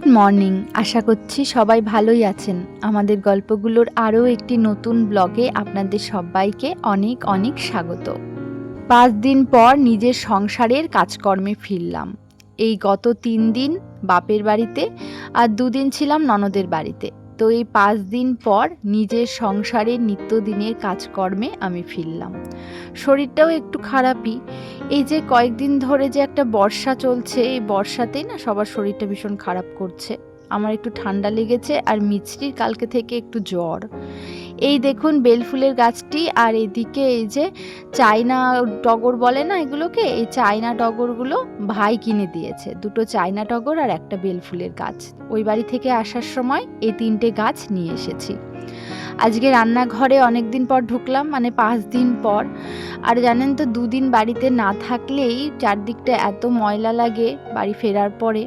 Good morning. আশা করছি সবাই ভালোই আছেন। আমাদের গল্পগুলোর আরও একটি নতুন ব্লগে আপনাদের সবাইকে অনেক অনেক স্বাগত। 5 দিন পর নিজের সংসারের কাজকর্মে ফিরলাম। এই গত 3 দিন বাপের বাড়িতে আর 2 দিন ছিলাম ননদের বাড়িতে। তো এই 5 দিন পর নিজের সংসারের নিত্যদিনের কাজকর্মে আমি ফিরলাম। শরীরটাও একটু খারাপই। এই যে কয়েকদিন ধরে যে একটা বর্ষা চলছে, এই বর্ষাতেই না সবার শরীরটা ভীষণ খারাপ করছে। আমার একটু ঠান্ডা লেগেছে আর মিছরির কালকে থেকে একটু জ্বর। এই দেখুন বেলফুলের গাছটি, আর এদিকে এই যে চায়না টগর বলে না এগুলোকে, এই চায়না টগরগুলো ভাই কিনে দিয়েছে। 2টো চায়না টগর আর একটা বেলফুলের গাছ ওই বাড়ি থেকে আসার সময় এই 3টে গাছ নিয়ে এসেছি। আজকে রান্নাঘরে অনেক দিন পর ঢুকলাম, মানে 5 দিন পর। আর জানেন তো 2 দিন বাড়িতে না থাকলেই চারদিকটা এত ময়লা লাগে। বাড়ি ফেরার পরে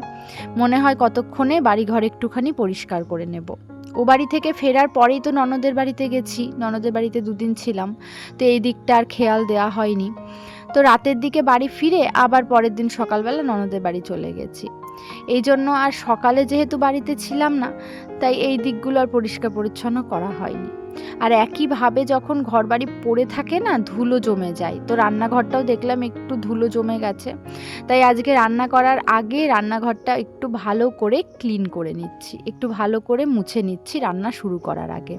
মনে হয় কতক্ষণে বাড়ি ঘর একটুখানি পরিষ্কার করে নেব। ও বাড়ি থেকে ফেরার পরেই তো ননদের বাড়িতে গেছি, ননদের বাড়িতে 2 দিন ছিলাম, তো এই দিকটা আর খেয়াল দেওয়া হয়নি। তো রাতের দিকে বাড়ি ফিরে আবার পরের দিন সকালবেলা ননদের বাড়ি চলে গেছি। এই জন্য আর সকালে যেহেতু বাড়িতে ছিলাম না, তাই এই দিকগুলো আর পরিষ্কার পরিচ্ছন্ন করা হয়নি। আর একইভাবে যখন ঘরবাড়ি পড়ে থাকে না, ধুলো জমে যায়। তো রান্নাঘরটাও দেখলাম একটু ধুলো জমে গেছে, তাই আজকে রান্না করার আগে রান্নাঘরটা একটু ভালো করে ক্লিন করে নিচ্ছি, একটু ভালো করে মুছে নিচ্ছি রান্না শুরু করার আগে।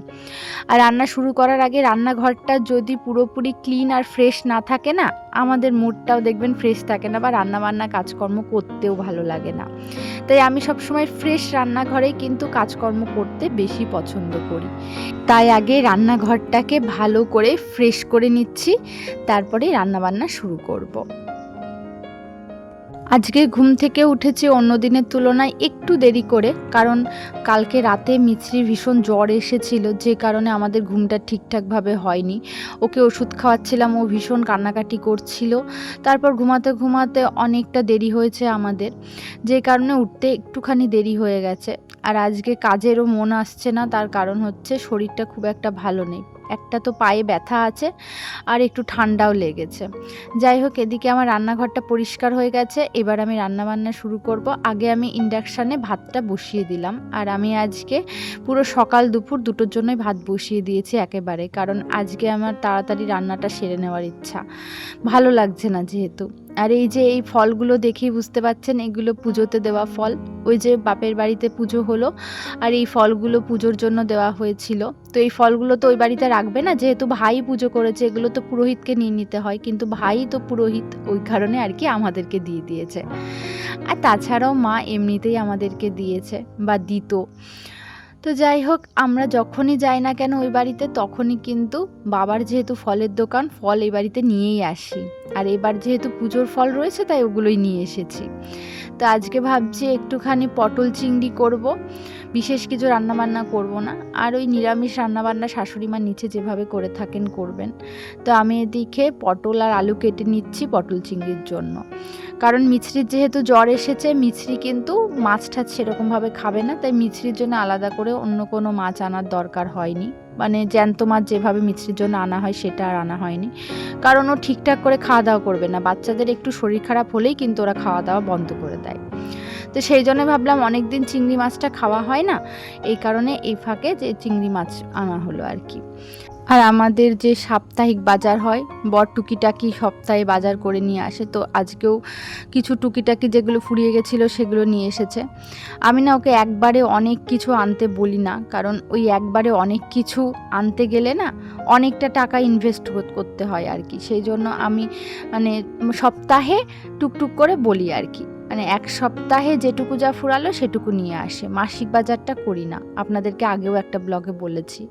আর রান্না শুরু করার আগে রান্নাঘরটা যদি পুরোপুরি ক্লিন আর ফ্রেশ না থাকে না, আমাদের মুডটাও দেখবেন ফ্রেশ থাকে না, বা রান্নাবান্না কাজকর্ম করতেও ভালো লাগে না। তাই আমি সবসময় ফ্রেশ রান্নাঘরেই কিন্তু কাজকর্ম করতে বেশি পছন্দ করি। তাই আগে রান্নাঘরটাকে ভালো করে ফ্রেশ করে নিচ্ছি, তারপরে রান্নাবান্না শুরু করব। আজকে ঘুম থেকে উঠেছি অন্য দিনের তুলনায় একটু দেরি করে, কারণ কালকে রাতে মিছরির ভীষণ জ্বর এসেছিল, যে কারণে আমাদের ঘুমটা ঠিকঠাকভাবে হয়নি। ওকে ওষুধ খাওয়াচ্ছিলাম, ও ভীষণ কান্নাকাটি করছিল। তারপর ঘুমাতে ঘুমাতে অনেকটা দেরি হয়েছে আমাদের, যে কারণে উঠতে একটুখানি দেরি হয়ে গেছে। আর আজকে কাজেরও মন আসছে না, তার কারণ হচ্ছে শরীরটা খুব একটা ভালো নেই। একটা তো পায়ে ব্যথা আছে আর একটু ঠান্ডাও লেগেছে। যাই হোক, এদিকে আমার রান্নাঘরটা পরিষ্কার হয়ে গেছে। এবার আমি রান্নাবান্না শুরু করব। আগে আমি ইন্ডাকশানে ভাতটা বসিয়ে দিলাম। আর আমি আজকে পুরো সকাল দুপুর দুটোর জন্যই ভাত বসিয়ে দিয়েছি একেবারে, কারণ আজকে আমার তাড়াতাড়ি রান্নাটা সেরে নেওয়ার ইচ্ছা, ভালো লাগছে না যেহেতু। আর এই যে এই ফলগুলো দেখেই বুঝতে পারছেন, এগুলো পুজোতে দেওয়া ফল। ওই যে বাপের বাড়িতে পুজো হলো, আর এই ফলগুলো পুজোর জন্য দেওয়া হয়েছিল। তো এই ফলগুলো তো ওই বাড়িতে রাখবে না, যেহেতু ভাই পুজো করেছে, এগুলো তো পুরোহিতকে নিয়ে নিতে হয়, কিন্তু ভাই তো পুরোহিত, ওই কারণে আর কি আমাদেরকে দিয়ে দিয়েছে। আর তাছাড়াও মা এমনিতেই আমাদেরকে দিয়েছে বা দিত। তো যাই হোক, আমরা যখনই যাই না কেন ওই বাড়িতে, তখনই কিন্তু বাবার যেহেতু ফলের দোকান, ফল এই বাড়িতে নিয়েই আসি। আর এবার যেহেতু পুজোর ফল রয়েছে, তাই ওগুলোই নিয়ে এসেছি। তো আজকে ভাবছি একটুখানি পটল চিংড়ি করব, বিশেষ কিছু রান্নাবান্না করব না। আর ওই নিরামিষ রান্নাবান্না শাশুড়ি মা নিচে যেভাবে করে থাকেন করবেন। তো আমি এদিকে পটল আর আলু কেটে নিচ্ছি পটল চিংড়ির জন্য, কারণ মিছরির যেহেতু জ্বর এসেছে, মিছরি কিন্তু মাছ টাছ সেরকমভাবে খাবে না, তাই মিছরির জন্য আলাদা করে অন্য কোনো মাছ আনার দরকার হয়নি। মানে জ্যান্ত মাছ যেভাবে মিছরির জন্য আনা হয় সেটা আর আনা হয়নি, কারণ ও ঠিকঠাক করে খাওয়া দাওয়া করবে না। বাচ্চাদের একটু শরীর খারাপ হলেই কিন্তু ওরা খাওয়া দাওয়া বন্ধ করে দেয়। তো সেই জন্য ভাবলাম অনেক দিন চিংড়ি মাছটা খাওয়া হয় না, এই কারণে এই ফাঁকে যে চিংড়ি মাছ আনা হলো আর কি। আর আমাদের যে সাপ্তাহিক বাজার হয়, বর টুকিটাকি সপ্তাহে বাজার করে নিয়ে আসে। তো আজকেও কিছু টুকিটাকি যেগুলো ফুরিয়ে গেছিলো সেগুলো নিয়ে এসেছে। আমি না ওকে একবারে অনেক কিছু আনতে বলি না, কারণ ওই একবারে অনেক কিছু আনতে গেলে না অনেকটা টাকা ইনভেস্ট করতে হয় আর কি। সেই জন্য আমি মানে সপ্তাহে টুকটুক করে বলি আর কি, মানে এক সপ্তাহে যেটুকু যা ফুরালো সেটুকু নিয়ে আসে। মাসিক বাজারটা করি না, আপনাদেরকে আগেও একটা ব্লগে বলেছি।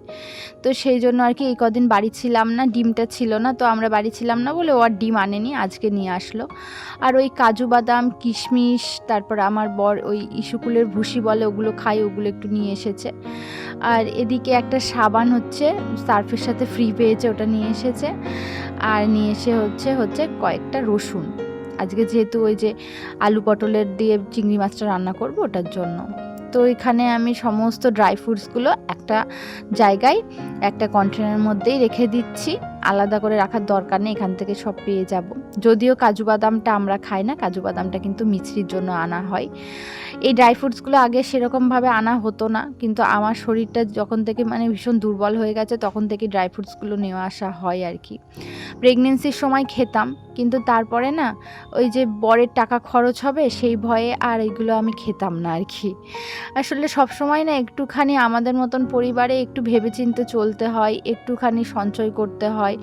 তো সেই জন্য আর কি এই কদিন বাড়ি ছিলাম না, ডিমটা ছিল না, তো আমরা বাড়ি ছিলাম না বলে ও আর ডিম আনেনি, আজকে নিয়ে আসলো। আর ওই কাজু বাদাম কিশমিশ, তারপর আমার বর ওই ইস্যুকুলের ভুসি বলে ওগুলো খাই, ওগুলো একটু নিয়ে এসেছে। আর এদিকে একটা সাবান হচ্ছে সার্ফের সাথে ফ্রি পেয়েছে, ওটা নিয়ে এসেছে। আর নিয়ে এসে হচ্ছে কয়েকটা রসুন, আজকে যেহেতু ওই যে আলু পটলের দিয়ে চিংড়ি মাছটা রান্না করব ওটার জন্য। তো এখানে আমি সমস্ত ড্রাই ফ্রুটসগুলো একটা জায়গায় একটা কন্টেনারের মধ্যেই রেখে দিচ্ছি। আলাদা করে রাখার দরকার নেই, এখান থেকে সব পেয়ে যাব। যদিও কাজু বাদামটা আমরা খাই না, কাজু বাদামটা কিন্তু মিছরির জন্য আনা হয়। এই ড্রাই ফ্রুটসগুলো আগে সেরকমভাবে আনা হতো না, কিন্তু আমার শরীরটা যখন থেকে মানে ভীষণ দুর্বল হয়ে গেছে তখন থেকে ড্রাই ফ্রুটসগুলো নেওয়া আসা হয় আর কি। প্রেগনেন্সির সময় খেতাম, কিন্তু তারপরে না ওই যে বরের টাকা খরচ হবে সেই ভয়ে আর এগুলো আমি খেতাম না আর কি। আসলে সবসময় না একটুখানি আমাদের মতন পরিবারে একটু ভেবেচিন্তে চলতে হয়, একটুখানি সঞ্চয় করতে হয়।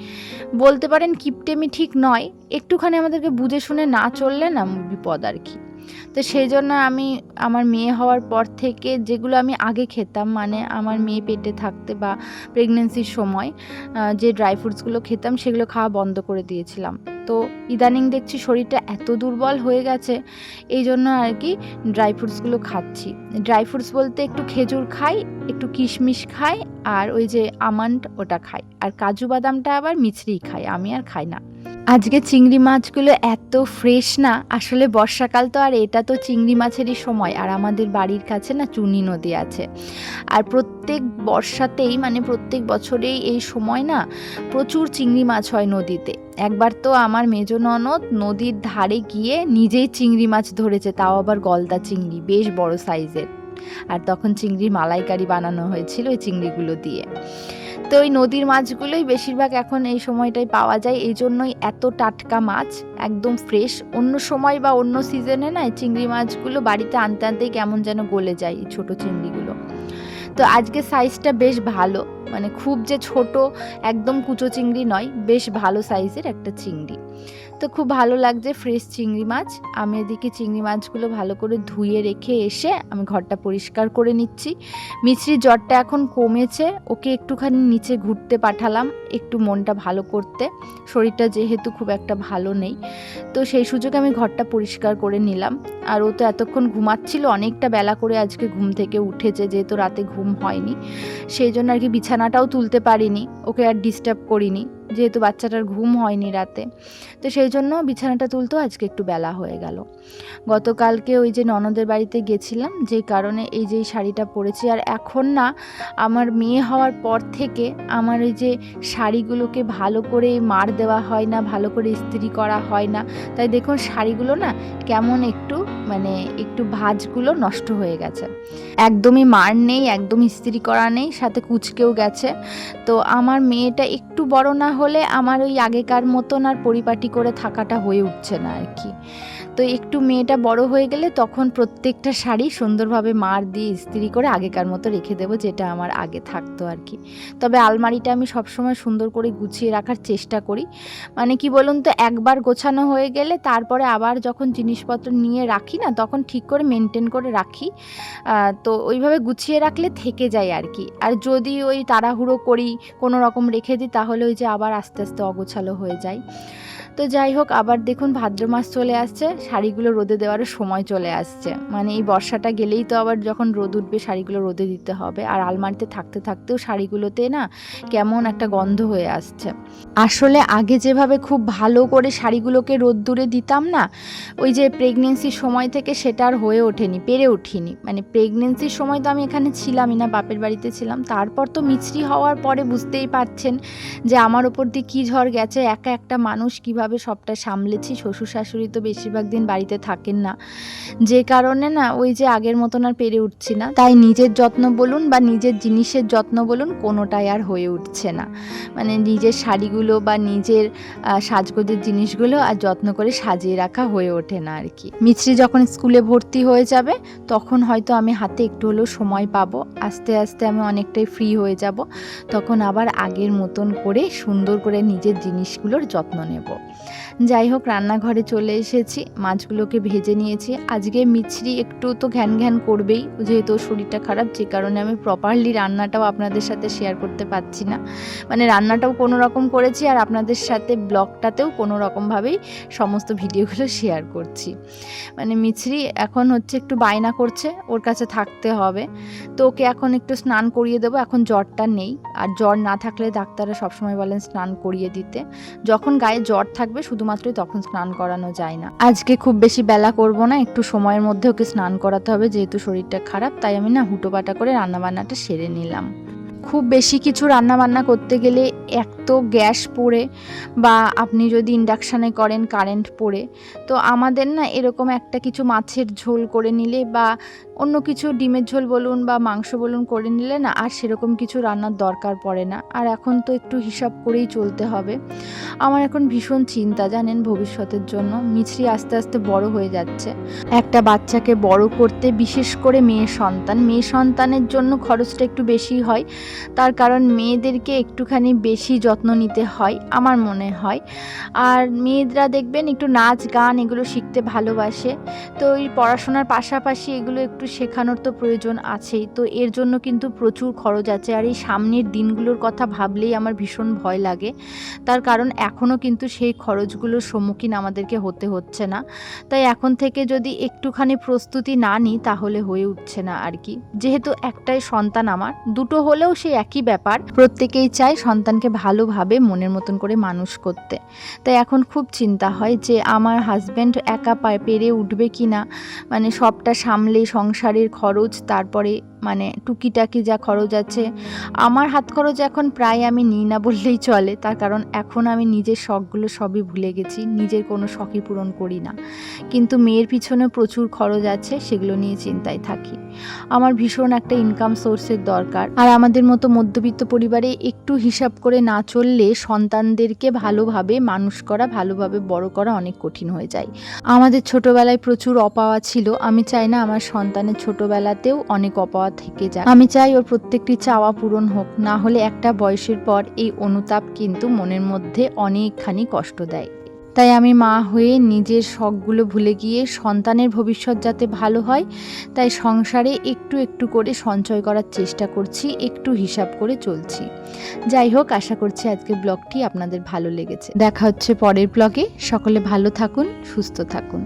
বলতে পারেন কিপটেমি ঠিক নয়, একটুখানি আমাদেরকে বুঝে শুনে না চললে না বিপদ আর কি। তো সেই জন্য আমি আমার মেয়ে হওয়ার পর থেকে যেগুলো আমি আগে খেতাম, মানে আমার মেয়ে পেটে থাকতে বা প্রেগনেন্সির সময় যে ড্রাই ফ্রুটসগুলো খেতাম সেগুলো খাওয়া বন্ধ করে দিয়েছিলাম। তো ইদানিং দেখছি শরীরটা এত দুর্বল হয়ে গেছে, এই জন্য আর কি ড্রাই ফ্রুটসগুলো খাচ্ছি। ড্রাই ফ্রুটস বলতে একটু খেজুর খাই, একটু কিশমিশ খাই, আর ওই যে আমন্ড ওটা খাই, আর কাজু বাদামটা আবার মিছরিই খাই, আমি আর খাই না। আজকে চিংড়ি মাছগুলো এত ফ্রেশ না, আসলে বর্ষাকাল তো, আর এটা তো চিংড়ি মাছেরই সময়, আর আমাদের বাড়ির কাছে না চুনি নদী আছে। আর প্রত্যেক বর্ষাতেই মানে প্রত্যেক বছরেই এই সময় না প্রচুর চিংড়ি মাছ হয় নদীতে। একবার তো আমার মেজ ননদ নদীর ধারে গিয়ে নিজেই চিংড়ি মাছ ধরেছে, তাও আবার গলদা চিংড়ি, বেশ বড় সাইজের। আর তখন চিংড়ির মালাইকারি বানানো হয়েছিল ওই চিংড়িগুলো দিয়ে। তো ওই নদীর মাছগুলোই বেশিরভাগ এখন এই সময়টায় পাওয়া যায়, এই জন্যই এত টাটকা মাছ, একদম ফ্রেশ। অন্য সময় বা অন্য সিজনে না চিংড়ি মাছগুলো বাড়িতে আনতে আনতেই কেমন যেন গলে যায় এই ছোটো চিংড়িগুলো। তো আজকে সাইজটা বেশ ভালো, মানে খুব যে ছোট একদম কুচো চিংড়ি নয়, বেশ ভালো সাইজের একটা চিংড়ি। তো খুব ভালো লাগছে ফ্রেশ চিংড়ি মাছ। আমি এদিকে চিংড়ি মাছগুলো ভালো করে ধুয়ে রেখে এসে আমি ঘরটা পরিষ্কার করে নিচ্ছি। মিছরির জ্বরটা এখন কমেছে, ওকে একটুখানি নিচে ঘুরতে পাঠালাম একটু মনটা ভালো করতে, শরীরটা যেহেতু খুব একটা ভালো নেই। তো সেই সুযোগে আমি ঘরটা পরিষ্কার করে নিলাম। আর ও তো এতক্ষণ ঘুমাচ্ছিল, অনেকটা বেলা করে আজকে ঘুম থেকে উঠেছে, যেহেতু রাতে ঘুম হয়নি সেই জন্য আর কি বিছানাটাও তুলতে পারিনি, ওকে আর ডিস্টার্ব করিনি, যেহেতু বাচ্চাটার ঘুম হয়নি রাতে। তো সেই জন্য বিছানাটা তুলতেও আজকে একটু বেলা হয়ে গেল। গতকালকে ওই যে ননদের বাড়িতে গেছিলাম, যে কারণে এই যে শাড়িটা পরেছি। আর এখন না আমার মেয়ে হওয়ার পর থেকে আমার এই যে শাড়িগুলোকে ভালো করে মার দেওয়া হয় না, ভালো করে ইস্ত্রি করা হয় না, তাই দেখুন শাড়িগুলো না কেমন একটু মানে একটু ভাঁজগুলো নষ্ট হয়ে গেছে, একদমই মার নেই, একদম ইস্ত্রি করা নেই, সাথে কুচকেও গেছে। তো আমার মেয়েটা একটু বড় না হলে আমার ওই আগেকার মতন আর পরিপাটি করে থাকাটা হয়ে উঠছে না আর কি। তো একটু মেয়েটা বড় হয়ে গেলে তখন প্রত্যেকটা শাড়ি সুন্দরভাবে মার দিয়ে ইস্ত্রি করে আগেকার মতো রেখে দেবো, যেটা আমার আগে থাকতো আর কি। তবে আলমারিটা আমি সবসময় সুন্দর করে গুছিয়ে রাখার চেষ্টা করি, মানে কি বলুন তো, একবার গোছানো হয়ে গেলে তারপরে আবার যখন জিনিসপত্র নিয়ে রাখি না তখন ঠিক করে মেনটেন করে রাখি। তো ওইভাবে গুছিয়ে রাখলে থেকে যায় আর কি। আর যদি ওই তাড়াহুড়ো করি কোনো রকম রেখে দিই তাহলে ওই যে আবার আস্তে আস্তে অগোছালো হয়ে যায়। তো যাই হোক, আবার দেখুন ভাদ্র মাস চলে আসছে, শাড়িগুলো রোদে দেওয়ারও সময় চলে আসছে, মানে এই বর্ষাটা গেলেই তো আবার যখন রোদ উঠবে শাড়িগুলো রোদে দিতে হবে। আর আলমারিতে থাকতে থাকতেও শাড়িগুলোতে না কেমন একটা গন্ধ হয়ে আসছে। আসলে আগে যেভাবে খুব ভালো করে শাড়িগুলোকে রোদ্দুরে দিতাম না, ওই যে প্রেগনেন্সির সময় থেকে সেটা আর হয়ে ওঠেনি, পেরে উঠিনি। মানে প্রেগনেন্সির সময় তো আমি এখানে ছিলামই না, বাপের বাড়িতে ছিলাম। তারপর তো মিছরি হওয়ার পরে বুঝতেই পারছেন যে আমার ওপর দিয়ে কী ঝড় গেছে, একা একটা মানুষ কীভাবে সবটা সামলেছি। শ্বশুর শাশুড়ি তো বেশিরভাগ দিন বাড়িতে থাকেন না, যে কারণে না ওই যে আগের মতন আর পেরে উঠছি না। তাই নিজের যত্ন বলুন বা নিজের জিনিসের যত্ন বলুন, কোনোটাই আর হয়ে উঠছে না। মানে নিজের শাড়িগুলো বা নিজের সাজগোজের জিনিসগুলো আর যত্ন করে সাজিয়ে রাখা হয়ে ওঠে না আর কি। মিছরি যখন স্কুলে ভর্তি হয়ে যাবে তখন হয়তো আমি হাতে একটু হলেও সময় পাবো, আস্তে আস্তে আমি অনেকটাই ফ্রি হয়ে যাব, তখন আবার আগের মতন করে সুন্দর করে নিজের জিনিসগুলোর যত্ন নেব। যাই হোক, রান্নাঘরে চলে এসেছি, মাছগুলোকে ভেজে নিয়েছি। আজকে মিছরি একটু তো ঘ্যান ঘ্যান করবেই, যেহেতু শরীরটা খারাপ, যে কারণে আমি প্রপারলি রান্নাটাও আপনাদের সাথে শেয়ার করতে পারছি না। মানে রান্নাটাও কোনো রকম করেছি আর আপনাদের সাথে ব্লগটাতেও কোনো রকমভাবেই সমস্ত ভিডিওগুলো শেয়ার করছি। মানে মিছরি এখন হচ্ছে একটু বায়না করছে, ওর কাছে থাকতে হবে। তো ওকে এখন একটু স্নান করিয়ে দেবো, এখন জ্বরটা নেই। আর জ্বর না থাকলে ডাক্তাররা সবসময় বলেন স্নান করিয়ে দিতে, যখন গায়ে জ্বর থাকবে শুধুমাত্রই তখন স্নান করানো যায় না। আজকে খুব বেশি বেলা করব না, একটু সময়ের মধ্যে ওকে স্নান করাতে হবে, যেহেতু শরীরটা খারাপ। তাই আমি না হুটোপাটা করে রান্নাবান্নাটা সেরে নিলাম। খুব বেশি কিছু রান্না বান্না করতে গেলে এক তো গ্যাস পোড়ে, বা আপনি যদি ইন্ডাকশানে করেন কারেন্ট পোড়ে। তো আমাদের না এরকম একটা কিছু মাছের ঝোল করে নিলে বা অন্য কিছু ডিমের ঝোল বলুন বা মাংস বলুন করে নিলে না আর সেরকম কিছু রান্নার দরকার পড়ে না। আর এখন তো একটু হিসাব করেই চলতে হবে। আমার এখন ভীষণ চিন্তা জানেন ভবিষ্যতের জন্য। মিছরি আস্তে আস্তে বড় হয়ে যাচ্ছে। একটা বাচ্চাকে বড় করতে, বিশেষ করে মেয়ে সন্তানের জন্য খরচটা একটু বেশি হয়। তার কারণ মেয়েদেরকে একটুখানি বেশি যত্ন নিতে হয় আমার মনে হয়। আর মেয়েরা দেখবেন একটু নাচ গান এগুলো শিখতে ভালোবাসে। তো এই পড়াশোনার পাশাপাশি এগুলো একটু শেখানোর তো প্রয়োজন আছেই। তো এর জন্য কিন্তু প্রচুর খরচ আছে। আর এই সামনের দিনগুলোর কথা ভাবলেই আমার ভীষণ ভয় লাগে। তার কারণ এখনও কিন্তু সেই খরচগুলোর সম্মুখীন আমাদেরকে হতে হচ্ছে না। তাই এখন থেকে যদি একটুখানি প্রস্তুতি না নিই তাহলে হয়ে উঠছে না আর কি। যেহেতু একটাই সন্তান আমার, দুটো হলেও সেই একই ব্যাপার। প্রত্যেকেই চায় সন্তানকে ভালোভাবে মনের মতন করে মানুষ করতে। তাই এখন খুব চিন্তা হয় যে আমার হাজব্যান্ড একা পেরে উঠবে কি না, মানে সবটা সামলে সংসারের খরচ, তারপরে মানে টুকিটাকি যা খরচ আছে। আমার হাত খরচ এখন প্রায় আমি নিই না বললেই চলে। তার কারণ এখন আমি নিজের শখগুলো সবই ভুলে গেছি, নিজের কোনো শখই পূরণ করি না। কিন্তু মেয়ের পিছনে প্রচুর খরচ আছে, সেগুলো নিয়ে চিন্তায় থাকি। আমার ভীষণ একটা ইনকাম সোর্সের দরকার। আর আমাদের মতো মধ্যবিত্ত পরিবারে একটু হিসাব করে না চললে সন্তানদেরকে ভালোভাবে মানুষ করা, ভালোভাবে বড় করা অনেক কঠিন হয়ে যায়। আমাদের ছোটবেলায় প্রচুর অপাওয়া ছিল। আমি চাই না আমার সন্তানের ছোটবেলাতেও অনেক অপাওয়া থেকে যায়। আমি চাই ওর প্রত্যেকটি চাওয়া পূরণ হোক। না হলে একটা বয়সের পর এই অনুতাপ কিন্তু মনের মধ্যে অনেকখানি কষ্ট দেয়। তাই আমি মা হয়ে নিজের শখগুলো ভুলে গিয়ে সন্তানের ভবিষ্যৎ যাতে ভালো হয়, তাই সংসারে একটু একটু করে সঞ্চয় করার চেষ্টা করছি, একটু হিসাব করে চলছি। যাই হোক, আশা করছি আজকের ব্লগটি আপনাদের ভালো লেগেছে। দেখা হচ্ছে পরের ব্লগে। সকলে ভালো থাকুন, সুস্থ থাকুন।